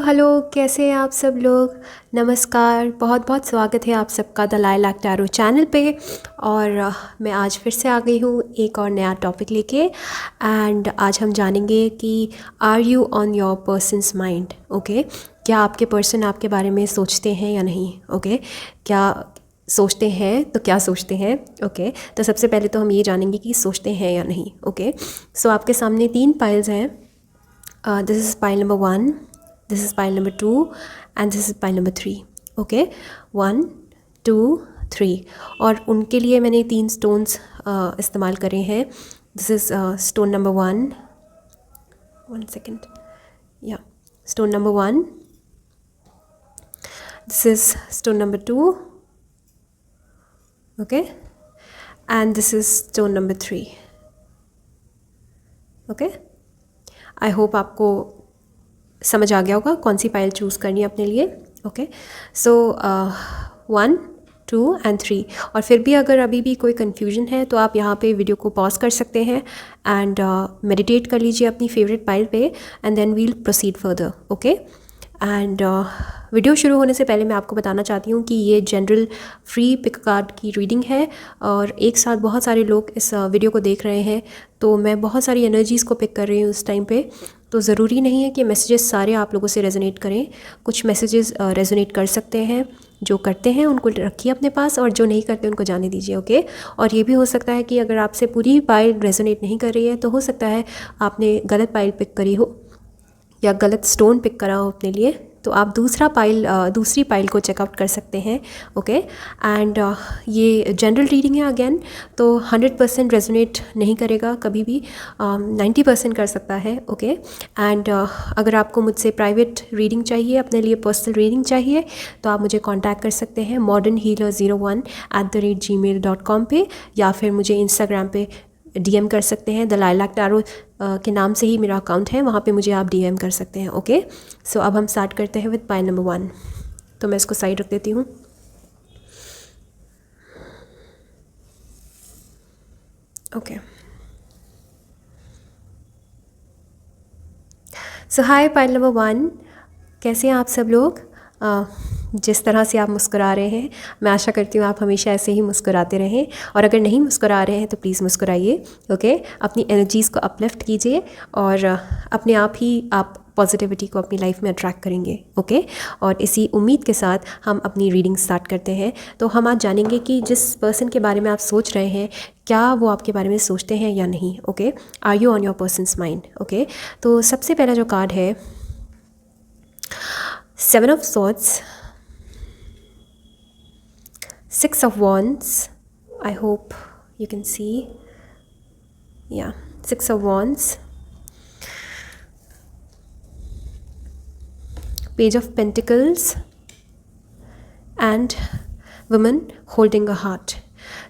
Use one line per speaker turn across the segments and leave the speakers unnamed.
Hello, कैसे हैं आप सब लोग। नमस्कार, बहुत बहुत स्वागत है आप सबका द लाइलैक टैरो चैनल पे। और मैं आज फिर से आ गई हूँ एक और नया टॉपिक लेके। एंड आज हम जानेंगे कि are you on your person's mind. Okay, क्या आपके पर्सन आपके बारे में सोचते हैं या नहीं। ओके, क्या सोचते हैं तो क्या सोचते हैं। ओके, तो सबसे पहले तो हम ये जानेंगे कि सोचते हैं या नहीं। ओके, सो आपके सामने 3 पाइल्स हैं। This is pile number 1, this is pile number 2 and this is pile number 3. Okay, 1 2 3 और उनके लिए मैंने 3 स्टोन्स इस्तेमाल करे हैं। This is stone number 1, 1 second, या stone number 1, this is stone number 2, okay, and this is stone number 3. Okay, I hope आपको समझ आ गया होगा कौन सी पाइल चूज़ करनी है अपने लिए। Okay, so 1 2 and 3। और फिर भी अगर अभी भी कोई कन्फ्यूजन है तो आप यहाँ पे वीडियो को पॉज कर सकते हैं एंड मेडिटेट कर लीजिए अपनी फेवरेट पाइल पे and then will proceed further. Okay, and video शुरू होने से पहले मैं आपको बताना चाहती हूँ कि ये जनरल फ्री पिक कार्ड की रीडिंग है और एक साथ बहुत सारे लोग इस वीडियो को देख रहे हैं, तो मैं बहुत सारी एनर्जीज़ को पिक कर रही हूँ उस टाइम पे। तो ज़रूरी नहीं है कि मैसेजेस सारे आप लोगों से रेजोनेट करें। कुछ मैसेजेस रेजोनेट कर सकते हैं, जो करते हैं उनको रखिए अपने पास और जो नहीं करते उनको जाने दीजिए। ओके, और ये भी हो सकता है कि अगर आपसे पूरी पाइल रेजोनेट नहीं कर रही है तो हो सकता है आपने गलत पाइल पिक करी हो या गलत स्टोन पिक करा हो अपने लिए, तो आप दूसरी पाइल को चेकआउट कर सकते हैं। ओके, एंड ये जनरल रीडिंग है अगेन, तो 100% रेजोनेट नहीं करेगा कभी भी, 90% कर सकता है। ओके, एंड अगर आपको मुझसे प्राइवेट रीडिंग चाहिए, अपने लिए पर्सनल रीडिंग चाहिए, तो आप मुझे कांटेक्ट कर सकते हैं modernhealer01@gmail.com पे, या फिर मुझे इंस्टाग्राम पे DM कर सकते हैं। द लाइलैक टैरो के नाम से ही मेरा अकाउंट है, वहाँ पे मुझे आप DM कर सकते हैं। ओके, सो अब हम स्टार्ट करते हैं विद पाइल नंबर 1। तो मैं इसको साइड रख देती हूँ। ओके, सो हाय पाइल नंबर 1, कैसे हैं आप सब लोग। जिस तरह से आप मुस्कुरा रहे हैं, मैं आशा करती हूँ आप हमेशा ऐसे ही मुस्कुराते रहें, और अगर नहीं मुस्कुरा रहे हैं तो प्लीज़ मुस्कुराइए। ओके, अपनी एनर्जीज़ को अपलिफ्ट कीजिए और अपने आप ही आप पॉजिटिविटी को अपनी लाइफ में अट्रैक्ट करेंगे। ओके, और इसी उम्मीद के साथ हम अपनी रीडिंग स्टार्ट करते हैं। तो हम आज जानेंगे कि जिस पर्सन के बारे में आप सोच रहे हैं, क्या वो आपके बारे में सोचते हैं या नहीं। Okay, are you on your person's mind. Okay, तो सबसे पहला जो कार्ड है 7 of Swords, 6 of Wands. I hope you can see. Yeah, 6 of Wands, Page of Pentacles, and Woman holding a heart.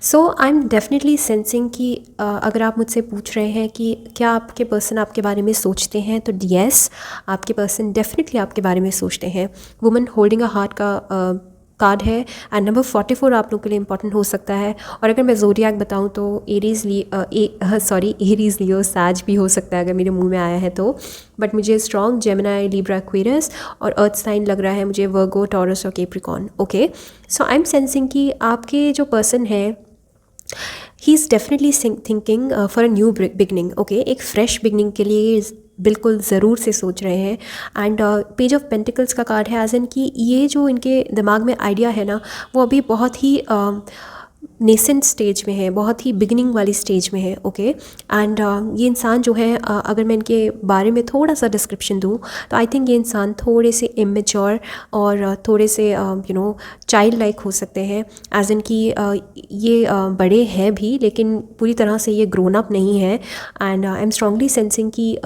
So I am definitely sensing कि अगर आप मुझसे पूछ रहे हैं कि क्या आपके पर्सन आपके बारे में सोचते हैं, तो येस, आपके पर्सन डेफिनेटली आपके बारे में सोचते हैं। वुमन होल्डिंग अ हार्ट का कार्ड है एंड नंबर 44 आप लोग के लिए इंपॉर्टेंट हो सकता है। और अगर मैं ज़ोडिएक बताऊं तो एरीज़ लियो सैज भी हो सकता है अगर मेरे मुंह में आया है तो, बट मुझे स्ट्रॉन्ग जेमिनी, लिब्रा, एक्वेरियस और अर्थ साइन लग रहा है मुझे, वर्गो, टॉरस और Capricorn. Okay, so I M sensing कि आपके जो पर्सन है he is definitely thinking for a new beginning. Okay, एक फ्रेश बिगनिंग के लिए बिल्कुल ज़रूर से सोच रहे हैं। एंड पेज ऑफ पेंटिकल्स का कार्ड है, एज इन कि ये जो इनके दिमाग में आइडिया है ना, वो अभी बहुत ही नेसेंट स्टेज में है, बहुत ही बिगिनिंग वाली स्टेज में है। ओके, एंड ये इंसान जो है, अगर मैं इनके बारे में थोड़ा सा डिस्क्रिप्शन दूँ तो आई थिंक ये इंसान थोड़े से इमेच्योर और थोड़े से चाइल्ड लाइक हो सकते हैं, एज इन कि ये बड़े हैं भी लेकिन पूरी तरह से ये ग्रोन अप नहीं है। And I am strongly sensing कि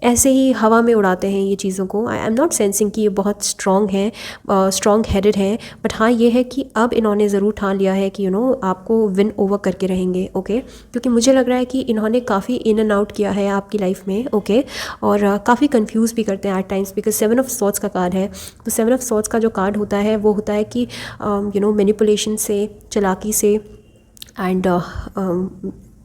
ऐसे ही हवा में उड़ाते हैं ये चीज़ों को। आई एम नॉट सेंसिंग कि ये बहुत स्ट्रॉन्ग है, स्ट्रॉन्ग हेडेड है, बट हाँ ये है कि अब इन्होंने ज़रूर ठान लिया है कि आपको विन ओवर करके रहेंगे। ओके, क्योंकि मुझे लग रहा है कि इन्होंने काफ़ी इन एंड आउट किया है आपकी लाइफ में। ओके, और काफ़ी कंफ्यूज भी करते हैं at times, because 7 of swords का कार्ड है। तो 7 ऑफ सॉर्ड्स का जो कार्ड होता है वो होता है कि मैनिपुलेशन से, चालाकी से एंड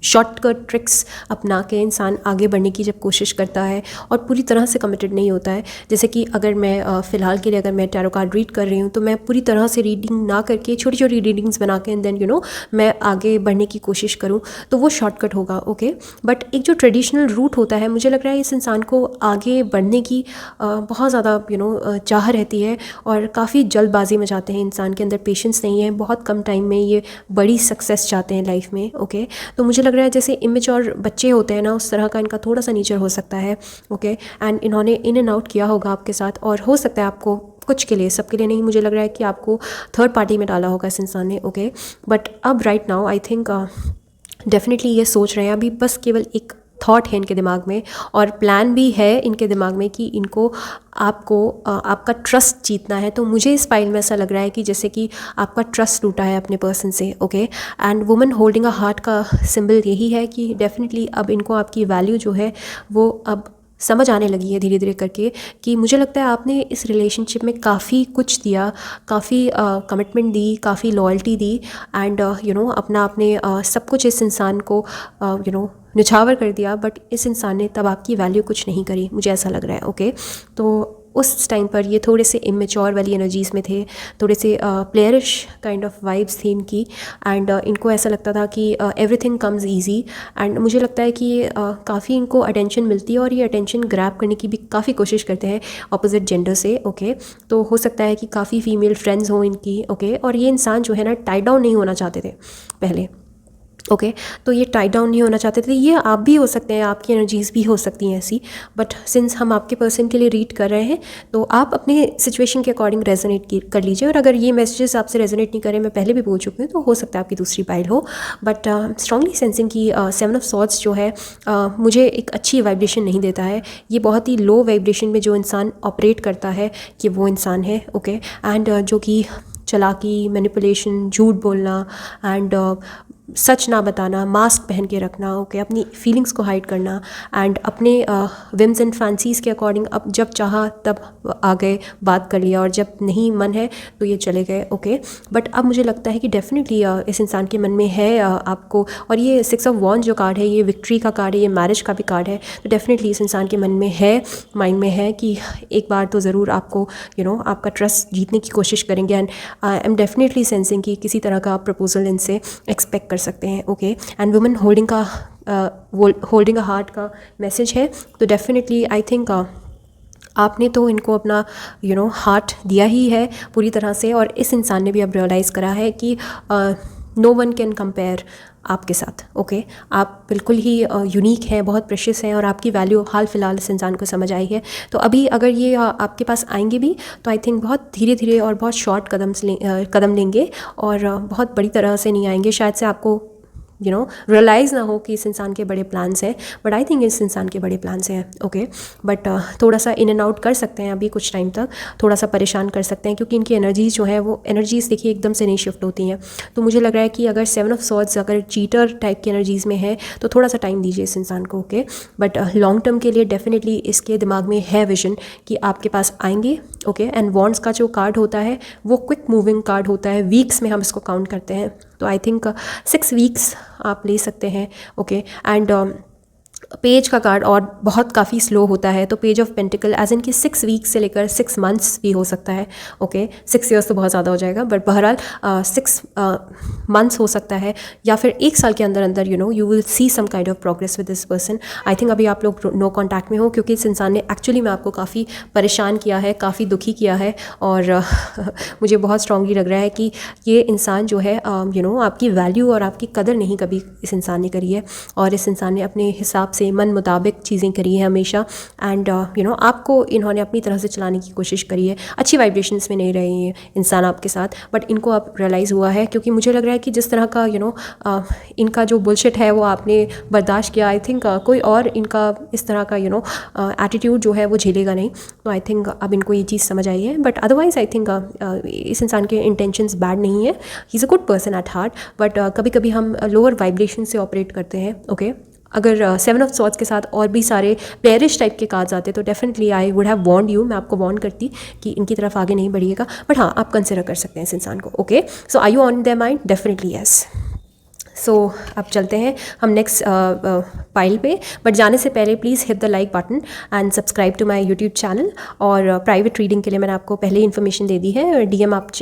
शॉर्टकट ट्रिक्स अपना के इंसान आगे बढ़ने की जब कोशिश करता है और पूरी तरह से कमिटेड नहीं होता है, जैसे कि अगर मैं फ़िलहाल के लिए अगर मैं टैरो कार्ड रीड कर रही हूँ तो मैं पूरी तरह से रीडिंग ना करके छोटी छोटी रीडिंग्स बना के एंड देन मैं आगे बढ़ने की कोशिश करूँ, तो वो शॉर्टकट होगा। ओके, बट एक जो ट्रेडिशनल रूट होता है, मुझे लग रहा है इस इंसान को आगे बढ़ने की बहुत ज़्यादा चाह रहती है और काफ़ी जल्दबाजी में जाते हैं, इंसान के अंदर पेशेंस नहीं है, बहुत कम टाइम में ये बड़ी सक्सेस चाहते हैं लाइफ में। ओके, तो मुझे लग रहा है जैसे इमेच्योर बच्चे होते हैं ना, उस तरह का इनका थोड़ा सा नेचर हो सकता है। ओके, एंड इन्होंने इन एंड आउट किया होगा आपके साथ, और हो सकता है आपको कुछ के लिए, सबके लिए नहीं, मुझे लग रहा है कि आपको थर्ड पार्टी में डाला होगा इस इंसान ने। ओके, बट अब right now I think definitely ये सोच रहे हैं, अभी बस केवल एक थॉट है इनके दिमाग में और प्लान भी है इनके दिमाग में कि इनको आपका ट्रस्ट जीतना है। तो मुझे इस फाइल में ऐसा लग रहा है कि जैसे कि आपका ट्रस्ट टूटा है अपने पर्सन से। Okay, and woman holding a heart का सिंबल यही है कि डेफिनेटली अब इनको आपकी वैल्यू जो है वो अब समझ आने लगी है धीरे धीरे करके, कि मुझे लगता है आपने इस रिलेशनशिप में काफ़ी कुछ दिया, काफ़ी कमिटमेंट दी, काफ़ी लॉयल्टी दी, एंड अपना आपने सब कुछ इस इंसान को निछावर कर दिया, बट इस इंसान ने तब आपकी वैल्यू कुछ नहीं करी, मुझे ऐसा लग रहा है। ओके, तो उस टाइम पर ये थोड़े से इमेच्योर वाली एनर्जीज़ में थे, थोड़े से प्लेयरिश काइंड ऑफ वाइब्स थी इनकी, एंड इनको ऐसा लगता था कि एवरीथिंग कम्स इजी, एंड मुझे लगता है कि काफ़ी इनको अटेंशन मिलती है और ये अटेंशन ग्रैब करने की भी काफ़ी कोशिश करते हैं अपोजिट जेंडर से। ओके, तो हो सकता है कि काफ़ी फीमेल फ्रेंड्स हों इनकी। ओके, और ये इंसान जो है ना टाई डाउन नहीं होना चाहते थे पहले। ओके, तो ये टाई डाउन नहीं होना चाहते थे, ये आप भी हो सकते हैं, आपकी एनर्जीज़ भी हो सकती हैं ऐसी, बट सिंस हम आपके पर्सन के लिए रीड कर रहे हैं तो आप अपने सिचुएशन के अकॉर्डिंग रेजोनेट कर लीजिए, और अगर ये मैसेजेस आपसे रेजोनेट नहीं करें, मैं पहले भी बोल चुकी हूँ, तो हो सकता है आपकी दूसरी पाइल हो, बट स्ट्रांगली सेंसिंग की 7 ऑफ सॉर्ड्स जो है मुझे एक अच्छी वाइब्रेशन नहीं देता है। ये बहुत ही लो वाइब्रेशन में जो इंसान ऑपरेट करता है कि वो इंसान है। ओके, एंड जो कि चालाकी, मैनिपुलेशन, झूठ बोलना एंड सच ना बताना, मास्क पहन के रखना, ओके, अपनी फीलिंग्स को हाइड करना, एंड अपने विम्स एंड फैंसीज़ के अकॉर्डिंग अब जब चाहा तब आ गए, बात कर लिया, और जब नहीं मन है तो ये चले गए। ओके, बट अब मुझे लगता है कि डेफिनेटली इस इंसान के मन में है आपको, और ये 6 ऑफ वॉन्ड्स जो कार्ड है ये विक्ट्री का कार्ड है, ये मैरिज का भी कार्ड है, तो डेफिनेटली इस इंसान के मन में है, माइंड में है कि एक बार तो ज़रूर आपको आपका ट्रस्ट जीतने की कोशिश करेंगे, and I am definitely sensing कि किसी तरह का प्रपोजल इनसे एक्सपेक्ट कर सकते हैं। Okay, and women holding a heart का मैसेज है, तो डेफिनेटली आई थिंक आपने तो इनको अपना हार्ट दिया ही है पूरी तरह से, और इस इंसान ने भी अब रियलाइज़ करा है कि नो वन कैन कंपेयर आपके साथ। ओके, आप बिल्कुल ही यूनिक हैं, बहुत प्रेशियस हैं, और आपकी वैल्यू हाल फिलहाल इस इंसान को समझ आई है। तो अभी अगर ये आपके पास आएंगे भी तो आई थिंक बहुत धीरे धीरे और बहुत शॉर्ट कदम लेंगे, और बहुत बड़ी तरह से नहीं आएंगे, शायद से आपको रियलाइज़ ना हो कि इस इंसान के बड़े प्लान्स हैं, बट आई थिंक इस इंसान के बड़े प्लान्स हैं। ओके, बट थोड़ा सा इन एंड आउट कर सकते हैं अभी कुछ टाइम तक, थोड़ा सा परेशान कर सकते हैं, क्योंकि इनकी एनर्जीज़ जो है वो एनर्जीज़ देखिए एकदम से नहीं शिफ्ट होती हैं। तो मुझे लग रहा है कि अगर 7 ऑफ सॉर्ड्स अगर चीटर टाइप की एनर्जीज़ में है तो थोड़ा सा टाइम दीजिए इस इंसान को। ओके, बट लॉन्ग टर्म के लिए डेफिनेटली इसके दिमाग में है विजन कि आपके पास आएंगे। ओके, एंड वॉन्ड्स का जो कार्ड होता है वो क्विक मूविंग कार्ड होता है, वीक्स में हम इसको काउंट करते हैं, तो आई थिंक 6 वीक्स आप ले सकते हैं। ओके, एंड पेज का कार्ड और बहुत काफ़ी स्लो होता है, तो page of pentacles as in कि 6 वीक्स से लेकर 6 मंथ्स भी हो सकता है। ओके, 6 ईयर्स तो बहुत ज़्यादा हो जाएगा, बट बहरहाल 6 मंथ्स हो सकता है, या फिर 1 साल के अंदर अंदर you will see some kind of progress with this person. I think अभी आप लोग नो कॉन्टैक्ट में हो, क्योंकि इस इंसान ने एक्चुअली में आपको काफ़ी परेशान किया है, काफ़ी दुखी किया है, और मुझे बहुत स्ट्रांगली लग रहा है कि ये इंसान जो है आपकी वैल्यू और आपकी कदर नहीं कभी इस इंसान ने करी है, और इस इंसान ने अपने हिसाब से मन मुताबिक चीज़ें करी है हमेशा, एंड आपको इन्होंने अपनी तरह से चलाने की कोशिश करी है। अच्छी वाइब्रेशंस में नहीं रहे हैं इंसान आपके साथ, बट इनको अब रियलाइज़ हुआ है, क्योंकि मुझे लग रहा है कि जिस तरह का इनका जो बुलशिट है वो आपने बर्दाश्त किया, आई थिंक कोई और इनका इस तरह का एटीट्यूड जो है वो झेलेगा नहीं। तो आई थिंक अब इनको ये चीज़ समझ आई है, बट अदरवाइज़ आई थिंक इस इंसान के इंटेंशंस बैड नहीं है, he is a good person at heart, but कभी कभी हम लोअर वाइब्रेशन से ऑपरेट करते हैं। ओके, अगर 7 ऑफ सॉर्ड्स के साथ और भी सारे पेरिश टाइप के कार्ड्स आते तो definitely I would have warned you, मैं आपको वॉर्न करती कि इनकी तरफ आगे नहीं बढ़िएगा, बट हाँ आप कंसिडर कर सकते हैं इस इंसान को। Okay, so are you on their mind? Definitely yes. So अब चलते हैं हम नेक्स्ट पाइल पे, बट जाने से पहले please hit the like button and subscribe to my YouTube channel. और प्राइवेट रीडिंग के लिए मैंने आपको पहले ही इन्फॉर्मेशन दे दी है, डीएम आप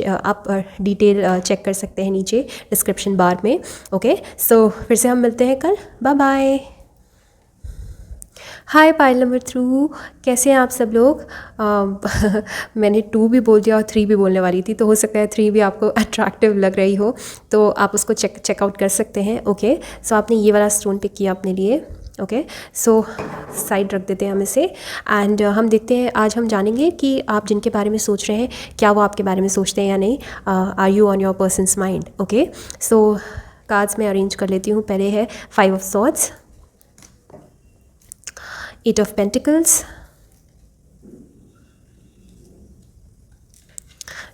डिटेल चेक कर सकते हैं नीचे डिस्क्रिप्शन बार में। ओके, सो फिर से हम मिलते हैं कल। Bye bye. Hi pile number 2, कैसे हैं आप सब लोग? मैंने 2 भी बोल दिया और 3 भी बोलने वाली थी, तो हो सकता है 3 भी आपको अट्रैक्टिव लग रही हो, तो आप उसको चेकआउट कर सकते हैं। ओके, सो आपने ये वाला स्टोन पिक किया अपने लिए। ओके, सो साइड रख देते हैं हम इसे एंड हम देखते हैं, आज हम जानेंगे कि आप जिनके बारे में सोच रहे हैं क्या वो आपके बारे में सोचते हैं या नहीं। Are you on your person's mind? Okay, so cards में अरेंज कर लेती हूँ। पहले है 5 of swords, 8 of Pentacles,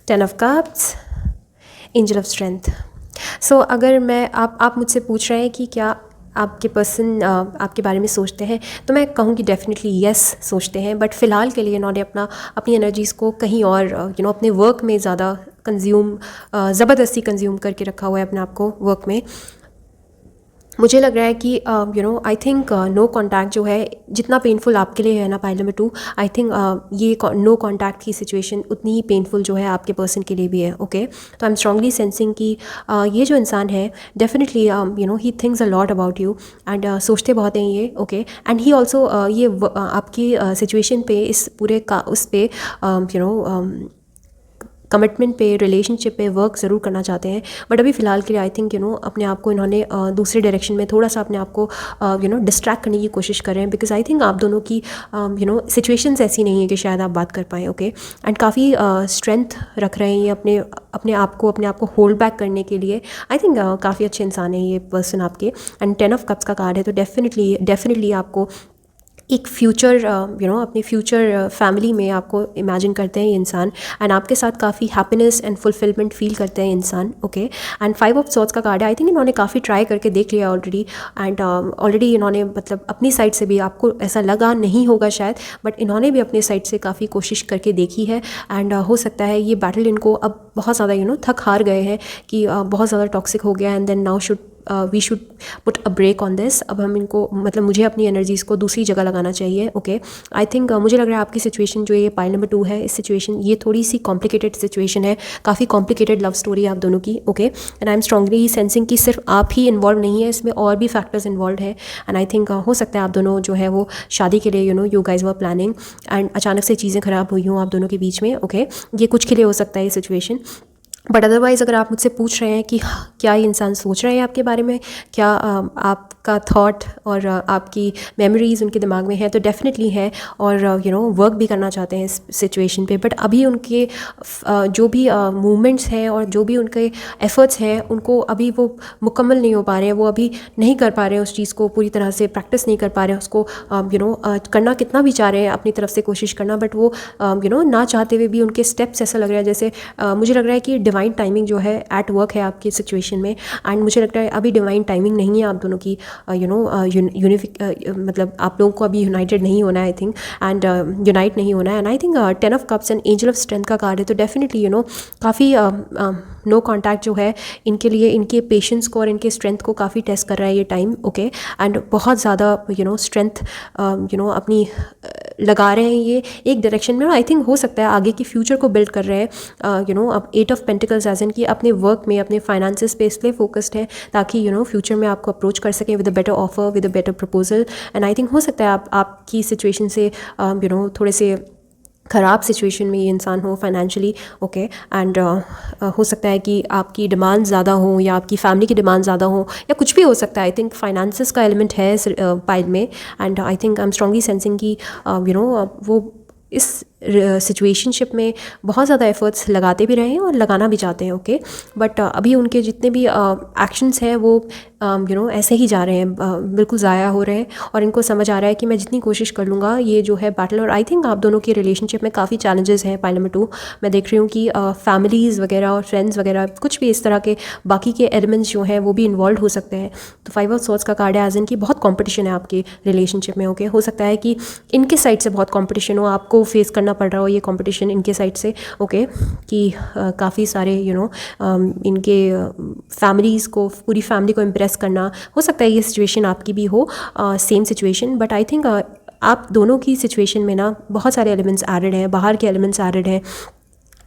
10 of Cups, Angel of Strength। सो अगर मैं आप मुझसे पूछ रहे हैं कि क्या आपके पर्सन आपके बारे में सोचते हैं, तो मैं कहूँगी डेफिनेटली येस सोचते हैं, बट फ़िलहाल के लिए इन्होंने अपनी एनर्जीज़ को कहीं और अपने वर्क में ज़्यादा ज़बरदस्ती कंज्यूम करके रखा हुआ है अपने आप को वर्क में। मुझे लग रहा है कि आई थिंक नो कॉन्टैक्ट जो है, जितना पेनफुल आपके लिए है ना पाइल नंबर 2, आई थिंक ये नो कॉन्टैक्ट की सिचुएशन उतनी ही पेनफुल जो है आपके पर्सन के लिए भी है। ओके, तो आई एम स्ट्रांगली सेंसिंग कि ये जो इंसान है definitely he thinks a lot about you and सोचते बहुत हैं ये। ओके, एंड ही ऑल्सो ये आपकी सिचुएशन पे, इस पूरे का उस पे कमिटमेंट पे, रिलेशनशिप पे वर्क ज़रूर करना चाहते हैं, बट अभी फ़िलहाल के लिए आई थिंक अपने आप को इन्होंने दूसरे डायरेक्शन में थोड़ा सा अपने आप को डिस्ट्रैक्ट करने की कोशिश कर रहे हैं, बिकॉज आई थिंक आप दोनों की सिचुएशंस ऐसी नहीं है कि शायद आप बात कर पाएँ। ओके, एंड काफ़ी स्ट्रेंथ रख रहे हैं ये अपने आप को होल्ड बैक करने के लिए। आई थिंक काफ़ी अच्छे इंसान है ये पर्सन आपके। एंड 10 ऑफ कप्स का कार्ड है, तो डेफिनेटली आपको एक फ्यूचर अपने फ्यूचर फैमिली में आपको इमेजिन करते हैं ये इंसान, एंड आपके साथ काफ़ी हैप्पीनेस एंड फुलफिलमेंट फील करते हैं इंसान। ओके, एंड 5 ऑफ सॉर्ड्स का कार्ड है। आई थिंक इन्होंने काफ़ी ट्राई करके देख लिया ऑलरेडी, एंड ऑलरेडी इन्होंने मतलब अपनी साइड से भी, आपको ऐसा लगा नहीं होगा शायद, बट इन्होंने भी अपनी साइड से काफ़ी कोशिश करके देखी है। एंड हो सकता है ये बैटल इनको अब बहुत ज़्यादा थक हार गए हैं कि बहुत ज़्यादा टॉक्सिक हो गया, and then now we should put a break on this. अब हम इनको मुझे अपनी एनर्जीज़ को दूसरी जगह लगाना चाहिए। ओके, आई थिंक मुझे लग रहा है आपकी सिचुएशन जो ये पाइल नंबर 2 है, इस सिचुएशन ये थोड़ी सी कॉम्प्लिकेटेड सिचुएशन है, काफ़ी कॉम्प्लिकेटेड लव स्टोरी है आप दोनों की। Okay, and I am strongly sensing कि सिर्फ आप ही इन्वॉल्व नहीं है इसमें, और भी फैक्टर्स इन्वॉल्व है। एंड आई थिंक हो सकता है आप दोनों जो है वो शादी के लिए you guys were planning, and अचानक से चीज़ें ख़राब हुई हों आप दोनों के बीच में। ओके, ये कुछ के लिए हो सकता है ये सिचुएशन, बट अदरवाइज़ अगर आप मुझसे पूछ रहे हैं कि क्या ये इंसान सोच रहे हैं आपके बारे में, क्या आपका थॉट और आपकी मेमोरीज़ उनके दिमाग में है, तो डेफिनेटली है, और वर्क भी करना चाहते हैं इस सिचुएशन पे, बट अभी उनके जो भी मूवमेंट्स हैं और जो भी उनके एफ़र्ट्स हैं, उनको अभी वो मुकम्मल नहीं हो पा रहे हैं, वो अभी नहीं कर पा रहे हैं उस चीज़ को पूरी तरह से, प्रैक्टिस नहीं कर पा रहे हैं उसको, करना कितना भी चाह रहे हैं अपनी तरफ से कोशिश करना, बट वो ना चाहते हुए भी उनके स्टेप्स ऐसा लग रहा है जैसे मुझे लग रहा है कि डिवाइन टाइमिंग जो है एट वर्क है आपकी सिचुएशन में। एंड मुझे लगता है अभी डिवाइन टाइमिंग नहीं है आप दोनों की, मतलब आप लोगों को अभी यूनाइटेड नहीं होना है आई थिंक, एंड यूनाइट नहीं होना है। And I think 10 of cups and angel of strength का कार्ड है, तो डेफिनेटली काफ़ी नो कॉन्टैक्ट जो है इनके लिए, इनके पेशेंस को और इनके स्ट्रेंथ को काफ़ी टेस्ट कर रहा है ये टाइम। ओके, एंड बहुत ज़्यादा स्ट्रेंथ अपनी लगा रहे हैं ये एक डायरेक्शन में, और आई थिंक हो सकता है आगे की फ्यूचर को बिल्ड कर रहे हैं। अब 8 ऑफ पेंटिकल्स एज इन कि अपने वर्क में, अपने फाइनेंसेस पे इसलिए फोकस्ड है ताकि फ्यूचर में आपको अप्रोच कर सकें with a better offer, with a better proposal. And I think हो सकता है आपकी सिचुएशन से थोड़े से ख़राब सिचुएशन में ये इंसान हो फाइनेंशियली। ओके, एंड हो सकता है कि आपकी डिमांड ज़्यादा हो या आपकी फैमिली की डिमांड ज़्यादा हो या कुछ भी हो सकता है। आई थिंक फाइनेंसेस का एलिमेंट है पाइल में, and I think I am strongly sensing कि वो इस सिचुएशनशिप में बहुत ज़्यादा एफर्ट्स लगाते भी रहे हैं और लगाना भी चाहते हैं। ओके, बट अभी उनके जितने भी एक्शंस हैं वो ऐसे ही जा रहे हैं, बिल्कुल ज़ाया हो रहे हैं, और इनको समझ आ रहा है कि मैं जितनी कोशिश कर लूँगा ये जो है बैटल। और आई थिंक आप दोनों की रिलेशनशिप में काफ़ी चैलेंजेस हैं पाइल नंबर 2। मैं देख रही हूँ कि फैमिलीज़ वगैरह और फ्रेंड्स वगैरह कुछ भी इस तरह के बाकी के एलिमेंट्स जो हैं वो भी इन्वॉल्व हो सकते हैं। तो 5 ऑफ सॉर्ड्स का कार्ड है एज इन की बहुत कॉम्पिटिशन है आपकी रिलेशनशिप में। ओके, हो सकता है कि इनके साइड से बहुत कॉम्पिटिशन हो, आपको फेस करना पड़ रहा हो ये कंपटीशन इनके साइड से, ओके, कि काफ़ी सारे इनके फैमिलीज़ को, पूरी फैमिली को इम्प्रेस करना। हो सकता है ये सिचुएशन आपकी भी हो, same situation, but I think आप दोनों की सिचुएशन में ना बहुत सारे एलिमेंट्स एडेड हैं, बाहर के एलिमेंट्स एडेड हैं।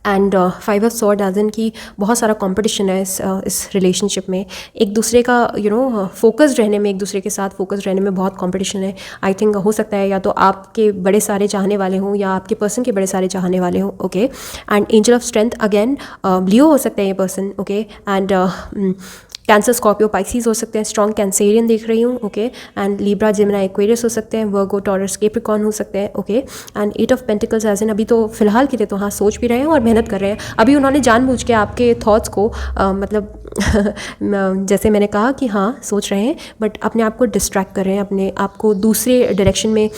And 5 of sword as in की बहुत सारा कंपटीशन है इस रिलेशनशिप में, एक दूसरे का फोकस्ड रहने में, एक दूसरे के साथ फोकस्ड रहने में बहुत कंपटीशन है। आई थिंक हो सकता है या तो आपके बड़े सारे चाहने वाले हों या आपके पर्सन के बड़े सारे चाहने वाले हों, okay. And angel of strength again Leo हो सकता है ये person, okay. And Cancer, Scorpio, Pisces हो सकते हैं, स्ट्रॉन्ग कैंसेरियन देख रही हूँ, okay. And Libra, Gemini, Aquarius हो सकते हैं, वर्गो, टॉरस, कैप्रिकॉर्न हो सकते हैं, okay. And 8 of pentacles as in अभी तो फिलहाल के लिए तो हाँ सोच भी रहे हैं और मेहनत कर रहे हैं। अभी उन्होंने जानबूझ के आपके थॉट्स को मतलब जैसे मैंने कहा कि हाँ सोच रहे हैं, बट अपने आप को डिस्ट्रैक्ट कर रहे हैं, अपने आप को दूसरे डायरेक्शन में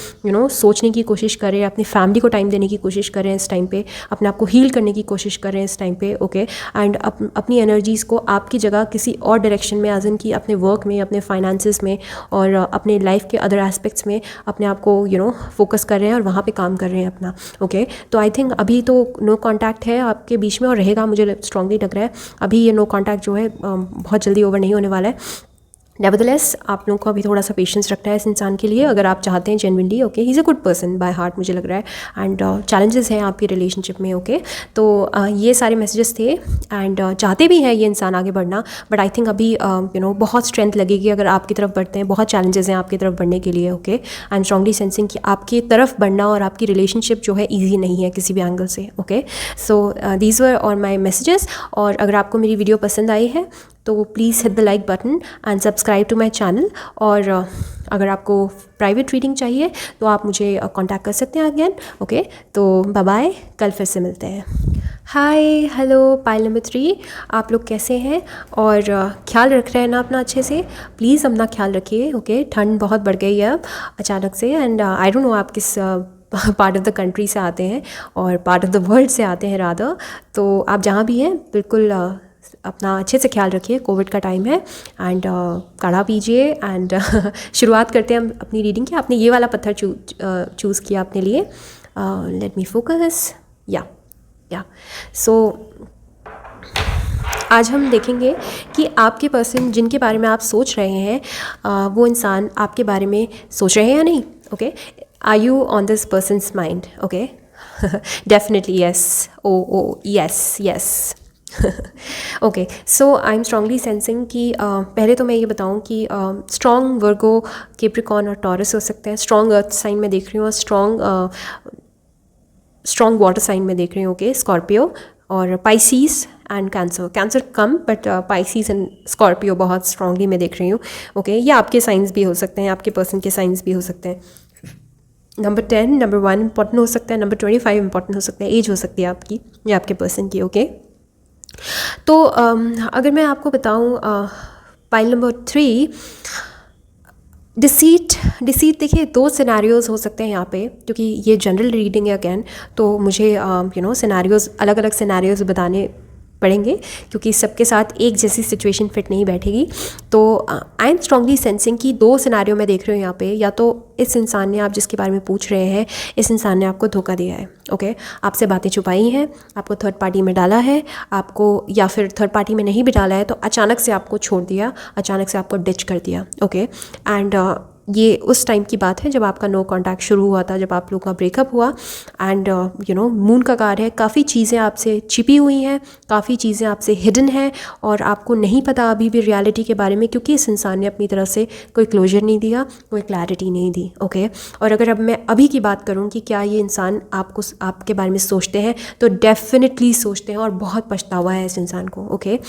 सोचने की कोशिश कर रहे हैं, अपनी फैमिली को टाइम देने की कोशिश कर रहे हैं इस टाइम पे, अपने आप को हील करने की कोशिश कर रहे हैं इस टाइम पे, ओके। एंड अपनी एनर्जीज़ को आपकी जगह किसी और डायरेक्शन में, एज इन की अपने वर्क में, अपने फाइनेंसेस में और अपने लाइफ के अदर एस्पेक्ट्स में अपने आप को फोकस कर रहे हैं और वहाँ पे काम कर रहे हैं अपना, ओके। तो आई थिंक अभी तो नो कांटेक्ट है आपके बीच में और रहेगा, मुझे स्ट्रांगली लग रहा है। अभी ये नो कांटेक्ट जो है बहुत जल्दी ओवर नहीं होने वाला है। नेवरदलेस आप लोगों को अभी थोड़ा सा पेशेंस रखना है इस इंसान के लिए, अगर आप चाहते हैं genuinely, okay. He is a good person by heart मुझे लग रहा है। एंड चैलेंजेस हैं आपकी रिलेशनशिप में, ओके। तो ये सारे मैसेजेस थे। एंड चाहते भी हैं ये इंसान आगे बढ़ना, बट आई थिंक अभी बहुत स्ट्रेंथ लगेगी अगर आपकी तरफ बढ़ते हैं। बहुत चैलेंजेस हैं आपकी तरफ बढ़ने के लिए, okay. I am strongly sensing कि आपकी तरफ बढ़ना और आपकी रिलेशनशिप जो है ईजी नहीं है किसी भी एंगल से, okay. So these were all my messages. और अगर आपको मेरी वीडियो पसंद आई है तो please hit the like button and subscribe to my channel. और अगर आपको प्राइवेट रीडिंग चाहिए तो आप मुझे कांटेक्ट कर सकते हैं अगेन, ओके। तो बाय बाय, कल फिर से मिलते हैं। हाय, हेलो, पाइल नंबर 3, आप लोग कैसे हैं और ख्याल रख रहे हैं ना अपना अच्छे से? प्लीज़ अपना ख्याल रखिए, ओके। ठंड बहुत बढ़ गई है अब अचानक से। एंड आई डोंट नो आप किस पार्ट ऑफ द कंट्री से आते हैं और पार्ट ऑफ द वर्ल्ड से आते हैं रादर। तो आप जहाँ भी हैं बिल्कुल अपना अच्छे से ख्याल रखिए, कोविड का टाइम है। एंड काढ़ा पीजिए। एंड शुरुआत करते हैं हम अपनी रीडिंग की। आपने ये वाला पत्थर चूज़ किया अपने लिए। Let me focus. या सो आज हम देखेंगे कि आपके पर्सन जिनके बारे में आप सोच रहे हैं वो इंसान आपके बारे में सोच रहे हैं या नहीं, okay. Are you on this person's mind, okay. Definitely yes, oh yes. Okay, so I am strongly sensing कि पहले तो मैं ये बताऊं कि स्ट्रॉन्ग वर्गो, कैप्रिकॉर्न और टॉरस हो सकते हैं। स्ट्रॉन्ग अर्थ साइन में देख रही हूँ और स्ट्रॉन्ग वाटर साइन में देख रही हूँ, ओके। स्कॉर्पियो और Pisces and cancer come, but Pisces and Scorpio बहुत स्ट्रांगली मैं देख रही हूँ, ओके। ये आपके साइंस भी हो सकते हैं, आपके पर्सन के साइंस भी हो सकते हैं। नंबर 10, नंबर 1 इंपॉर्टेंट हो सकता है, नंबर 25 इंपॉर्टेंट हो सकता है, एज हो सकती है आपकी या आपके पर्सन की, ओके। तो अगर मैं आपको बताऊं पाइल नंबर 3, डिसीट देखिए 2 सिनेरियोज़ हो सकते हैं यहाँ पे, क्योंकि ये जनरल रीडिंग है अगेन, तो मुझे सिनेरियोज़, अलग अलग सिनेरियोज़ बताने पड़ेंगे क्योंकि सबके साथ एक जैसी सिचुएशन फिट नहीं बैठेगी। तो आई एम स्ट्रांगली सेंसिंग कि 2 सिनेरियो मैं देख रही हूँ यहाँ पे। या तो इस इंसान ने, आप जिसके बारे में पूछ रहे हैं, इस इंसान ने आपको धोखा दिया है, ओके। आपसे बातें छुपाई हैं, आपको थर्ड पार्टी में डाला है आपको, या फिर थर्ड पार्टी में नहीं भी डाला है तो अचानक से आपको छोड़ दिया, अचानक से आपको डिच कर दिया, ओके। एंड ये उस टाइम की बात है जब आपका नो कांटेक्ट शुरू हुआ था, जब आप लोगों का ब्रेकअप हुआ। एंड मून का कार्ड है, काफ़ी चीज़ें आपसे छिपी हुई हैं, काफ़ी चीज़ें आपसे हिडन हैं और आपको नहीं पता अभी भी रियलिटी के बारे में, क्योंकि इस इंसान ने अपनी तरफ से कोई क्लोजर नहीं दिया, कोई क्लैरिटी नहीं दी, ओके। और अगर अब मैं अभी की बात करूँ कि क्या ये इंसान आपके बारे में सोचते हैं, तो डेफिनेटली सोचते हैं और बहुत पछतावा है इस इंसान को, ओके।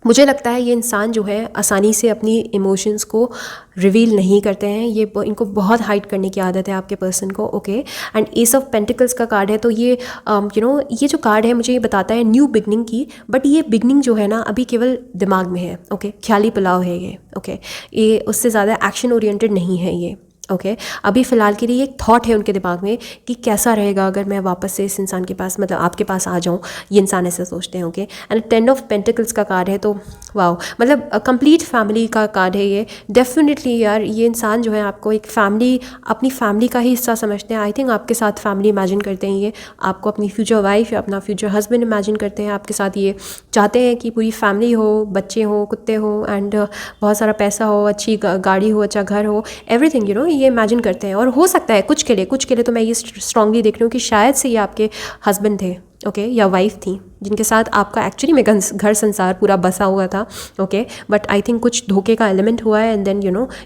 मुझे लगता है ये इंसान जो है आसानी से अपनी इमोशंस को रिवील नहीं करते हैं, ये इनको बहुत हाइड करने की आदत है आपके पर्सन को, okay. And S of pentacles का कार्ड है, तो ये ये जो कार्ड है मुझे ये बताता है न्यू बिगनिंग की, बट ये बिगनिंग जो है ना अभी केवल दिमाग में है, ओके। ख्याली पुलाव है ये, ओके। ये उससे ज़्यादा एक्शन ओरिएंटेड नहीं है ये, ओके अभी फ़िलहाल के लिए एक थॉट है उनके दिमाग में कि कैसा रहेगा अगर मैं वापस से इस इंसान के पास, मतलब आपके पास आ जाऊँ। ये इंसान ऐसा सोचते हैं। ओके एंड 10 ऑफ पेंटिकल्स का कार्ड है, तो वाओ, मतलब कंप्लीट फैमिली का कार्ड है ये। डेफिनेटली यार ये इंसान जो है आपको एक फैमिली, अपनी फैमिली का ही हिस्सा समझते हैं। आई थिंक आपके साथ फैमिली इमेजिन करते हैं, ये आपको अपनी फ्यूचर वाइफ या अपना फ्यूचर हस्बैंड इमेजिन करते हैं आपके साथ। ये चाहते हैं कि पूरी फैमिली हो, बच्चे हो, कुत्ते हो, एंड बहुत सारा पैसा हो, अच्छी गाड़ी हो, अच्छा घर हो, एवरीथिंग ये इमेजिन करते हैं। और हो सकता है कुछ के लिए तो मैं ये स्ट्रांगली देख रही हूँ कि शायद से ये आपके हस्बैंड थे, ओके या वाइफ थी, जिनके साथ आपका एक्चुअली में घर संसार पूरा बसा हुआ था। ओके बट आई थिंक कुछ धोखे का एलिमेंट हुआ है and then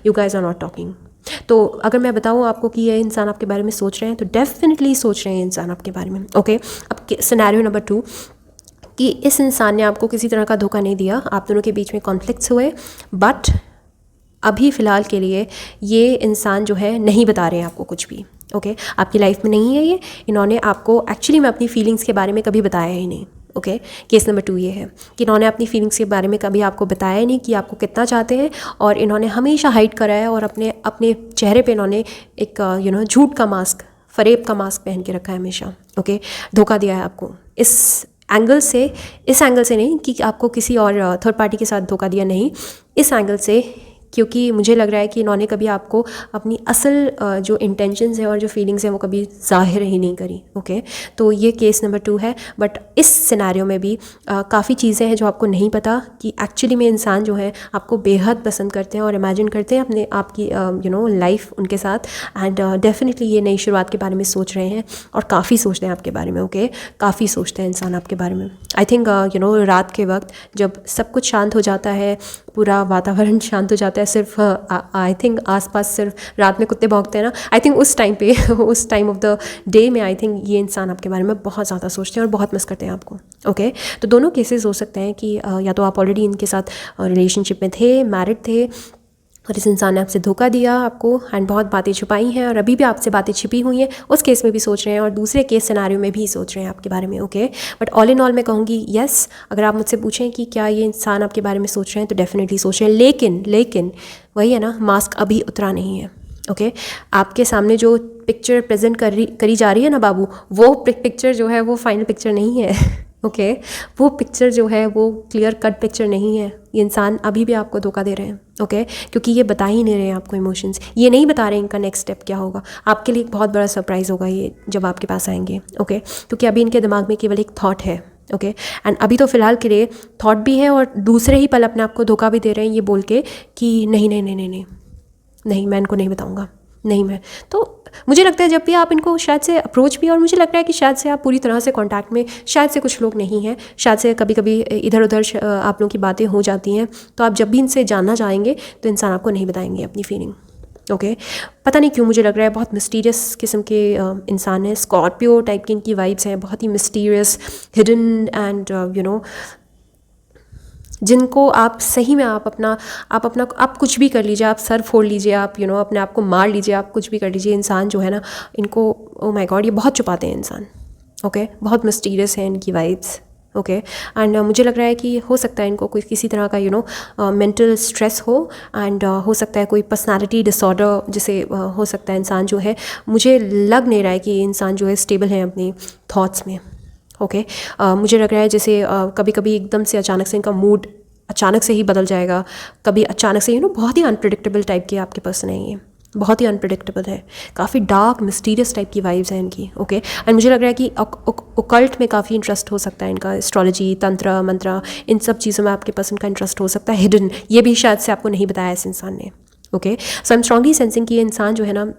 you guys are not talking. तो अगर मैं बताऊँ आपको कि ये इंसान आपके बारे में सोच रहे हैं, तो डेफिनेटली सोच रहे हैं इंसान आपके बारे में। ओके अब सिनेरियो नंबर 2 कि इस इंसान ने आपको किसी तरह का धोखा नहीं दिया, आप दोनों के बीच में कॉन्फ्लिक्ट्स हुए, बट अभी फ़िलहाल के लिए ये इंसान जो है नहीं बता रहे हैं आपको कुछ भी। ओके आपकी लाइफ में नहीं है ये, इन्होंने आपको एक्चुअली में अपनी फीलिंग्स के बारे में कभी बताया ही नहीं। ओके केस नंबर 2 ये है कि इन्होंने अपनी फीलिंग्स के बारे में कभी आपको बताया नहीं कि आपको कितना चाहते हैं, और इन्होंने हमेशा हाइड करा है और अपने अपने चेहरे पे इन्होंने एक झूठ का मास्क, फरेब का मास्क पहन के रखा है हमेशा। ओके धोखा दिया है आपको इस एंगल से नहीं कि आपको किसी और थर्ड पार्टी के साथ धोखा दिया, नहीं, इस एंगल से, क्योंकि मुझे लग रहा है कि इन्होंने कभी आपको अपनी असल जो इंटेंशंस हैं और जो फीलिंग्स हैं वो कभी जाहिर ही नहीं करी। ओके तो ये केस नंबर 2 है। बट इस सिनेरियो में भी काफ़ी चीज़ें हैं जो आपको नहीं पता कि एक्चुअली में इंसान जो है आपको बेहद पसंद करते हैं और इमेजिन करते हैं अपने आपकी लाइफ उनके साथ, एंड डेफिनेटली ये नई शुरुआत के बारे में सोच रहे हैं और काफ़ी सोचते हैं आपके बारे में। ओके काफ़ी सोचते हैं इंसान आपके बारे में। आई थिंक रात के वक्त जब सब कुछ शांत हो जाता है, पूरा वातावरण शांत हो जाता है, सिर्फ आई थिंक आसपास सिर्फ रात में कुत्ते भौंकते हैं ना, आई थिंक उस टाइम पे उस टाइम ऑफ द डे में आई थिंक ये इंसान आपके बारे में बहुत ज़्यादा सोचते हैं और बहुत मिस करते हैं आपको। ओके तो दोनों केसेस हो सकते हैं कि या तो आप ऑलरेडी इनके साथ रिलेशनशिप में थे, मैरिड थे, और इस इंसान ने आपसे धोखा दिया आपको एंड बहुत बातें छुपाई हैं और अभी भी आपसे बातें छिपी हुई हैं, उस केस में भी सोच रहे हैं और दूसरे केस सिनेरियो में भी सोच रहे हैं आपके बारे में। Okay but all in all मैं कहूँगी येस, अगर आप मुझसे पूछें कि क्या ये इंसान आपके बारे में सोच रहे हैं तो डेफिनेटली सोच रहे हैं, लेकिन वही है ना, मास्क अभी उतरा नहीं है। ओके आपके सामने जो पिक्चर प्रेजेंट करी जा रही है ना बाबू, वो पिक्चर जो है वो फाइनल पिक्चर नहीं है। ओके वो पिक्चर जो है वो क्लियर कट पिक्चर नहीं है। ये इंसान अभी भी आपको धोखा दे रहे हैं। ओके क्योंकि ये बता ही नहीं रहे हैं आपको इमोशंस, ये नहीं बता रहे हैं इनका नेक्स्ट स्टेप क्या होगा। आपके लिए एक बहुत बड़ा सरप्राइज़ होगा ये जब आपके पास आएंगे। ओके क्योंकि अभी इनके दिमाग में केवल एक थॉट है। ओके एंड अभी तो फ़िलहाल के लिए थॉट भी है और दूसरे ही पल अपने आप को धोखा भी दे रहे हैं ये बोल के कि नहीं मैं इनको नहीं बताऊँगा, नहीं मैं। तो मुझे लगता है जब भी आप इनको शायद से अप्रोच भी, और मुझे लग रहा है कि शायद से आप पूरी तरह से कांटेक्ट में शायद से कुछ लोग नहीं हैं, शायद से कभी कभी इधर उधर आप लोगों की बातें हो जाती हैं, तो आप जब भी इनसे जानना चाहेंगे तो इंसान आपको नहीं बताएंगे अपनी फीलिंग। ओके पता नहीं क्यों मुझे लग रहा है बहुत मिस्टीरियस किस्म के इंसान है, स्कॉर्पियो टाइप की इनकी वाइब्स हैं, बहुत ही मिस्टीरियस, हिडन एंड जिनको आप सही में आप कुछ भी कर लीजिए, आप सर फोड़ लीजिए, आप अपने आप को मार लीजिए, आप कुछ भी कर लीजिए, इंसान जो है ना इनको, ओ माय गॉड, ये बहुत छुपाते हैं इंसान। ओके बहुत मिस्टीरियस है इनकी वाइब्स। ओके एंड मुझे लग रहा है कि हो सकता है इनको कोई किसी तरह का मेंटल स्ट्रेस हो, एंड हो सकता है कोई पर्सनालिटी डिसऑर्डर, जैसे हो सकता है इंसान जो है, मुझे लग नहीं रहा है कि ये इंसान जो है स्टेबल है अपनी थॉट्स में। ओके मुझे लग रहा है जैसे कभी कभी एकदम से अचानक से इनका मूड अचानक से ही बदल जाएगा, कभी अचानक से बहुत ही अनप्रिडिक्टेबल टाइप के आपके पर्सन है, ये बहुत ही अनप्रिडिक्टेबल है, काफ़ी डार्क मिस्टीरियस टाइप की वाइब्स हैं इनकी। ओके एंड मुझे लग रहा है कि ओकल्ट में काफ़ी इंटरेस्ट हो सकता है इनका, एस्ट्रोलॉजी, तंत्र मंत्र, इन सब चीज़ों में आपके पर्सन का इंटरेस्ट हो सकता है, हिडन, ये भी शायद से आपको नहीं बताया इस इंसान ने। Okay so I am strongly sensing कि ये इंसान जो है ना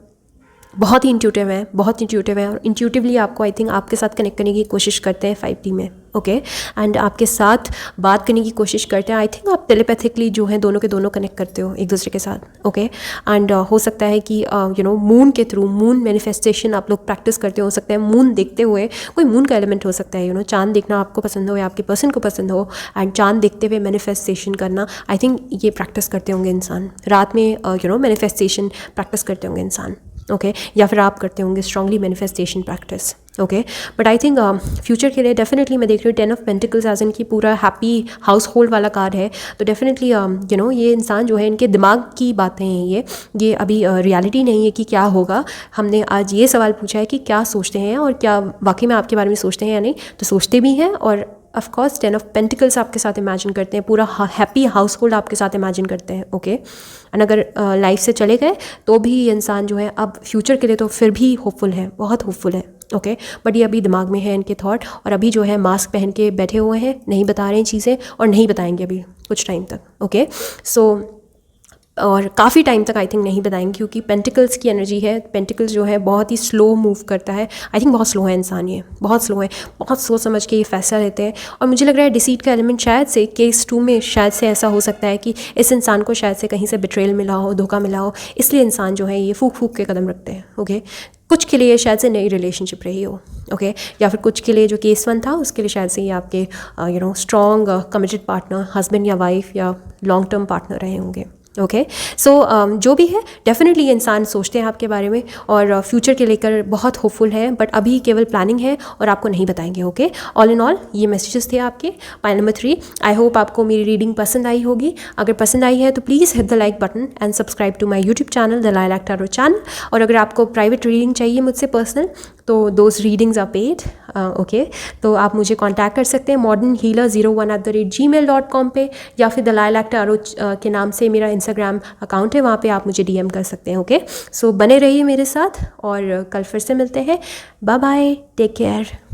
बहुत ही इंट्यूटिव है और इंट्यूटिवली आपको आई थिंक आपके साथ कनेक्ट करने की कोशिश करते हैं 5D में। ओके एंड आपके साथ बात करने की कोशिश करते हैं। आई थिंक आप टेलीपैथिकली जो है दोनों के दोनों कनेक्ट करते हो एक दूसरे के साथ। ओके एंड हो सकता है कि मून के थ्रू, मून मैनिफेस्टेशन आप लोग प्रैक्टिस करते हो सकते हैं, मून देखते हुए, कोई मून का एलिमेंट हो सकता है, चांद देखना आपको पसंद हो या आपके पर्सन को पसंद हो, एंड चांद देखते हुए मैनिफेस्टेशन करना, आई थिंक ये प्रैक्टिस करते होंगे इंसान रात में, मैनिफेस्टेशन प्रैक्टिस करते होंगे इंसान। ओके या फिर आप करते होंगे strongly manifestation practice. Okay. But I think future के लिए डेफिनेटली मैं देख रही हूँ 10 ऑफ पेंटिकल्स एज इन की पूरा हैप्पी हाउस होल्ड वाला कार्ड है। तो डेफिनेटली यू नो ये इंसान जो है इनके दिमाग की बातें हैं, ये अभी रियलिटी नहीं है कि क्या होगा। हमने आज ये सवाल पूछा है कि क्या सोचते हैं और क्या वाकई में आपके बारे में सोचते हैं या नहीं, तो सोचते भी हैं। और ऑफ कोर्स 10 ऑफ पेंटिकल्स आपके साथ इमेजिन करते हैं, पूरा हैप्पी हाउस होल्ड आपके साथ इमेजिन करते हैं। ओके। एंड अगर लाइफ से चले गए तो भी ये इंसान जो है अब फ्यूचर के लिए तो फिर भी होपफुल है, बहुत होपफुल है। ओके। बट ये अभी दिमाग में है इनके थॉट, और अभी जो है मास्क पहन के बैठे हुए हैं, नहीं बता रहे हैं चीज़ें और नहीं बताएंगे अभी कुछ टाइम तक। ओके। सो और काफ़ी टाइम तक आई थिंक नहीं बताएंगे, क्योंकि पेंटिकल्स की एनर्जी है। पेंटिकल्स जो है बहुत ही स्लो मूव करता है। आई थिंक बहुत स्लो है इंसान, ये बहुत स्लो है, बहुत सोच समझ के ये फैसला लेते हैं। और मुझे लग रहा है डिसीट का एलिमेंट शायद से केस 2 में शायद से ऐसा हो सकता है कि इस इंसान को शायद से कहीं से बिट्रेल मिला हो, धोखा मिला हो, इसलिए इंसान जो है ये फूक फूक के कदम रखते हैं। ओके। कुछ के लिए शायद से नई रिलेशनशिप रही हो, ओके, या फिर कुछ के लिए जो केस 1 था उसके लिए शायद से ये आपके you know strong committed partner, husband या वाइफ या लॉन्ग टर्म पार्टनर रहे होंगे। ओके। सो जो भी है डेफिनेटली ये इंसान सोचते हैं आपके बारे में और फ्यूचर के लेकर बहुत होपफुल है, बट अभी केवल प्लानिंग है और आपको नहीं बताएंगे। ओके। ऑल इन ऑल ये मैसेजेस थे आपके पाइल नंबर 3। आई होप आपको मेरी रीडिंग पसंद आई होगी। अगर पसंद आई है तो please hit the like button and subscribe to my YouTube channel the Lilac Tarot channel. और अगर आपको प्राइवेट रीडिंग चाहिए मुझसे पर्सनल, तो those readings are paid. Okay. तो आप मुझे कॉन्टैक्ट कर सकते हैं modernhealer01@gmail.com पे, या फिर द लाइलैक टैरो के नाम से मेरा इंस्टाग्राम अकाउंट है, वहाँ पे आप मुझे DM कर सकते हैं। ओके। सो बने रहिए मेरे साथ और कल फिर से मिलते हैं। Bye bye, take care.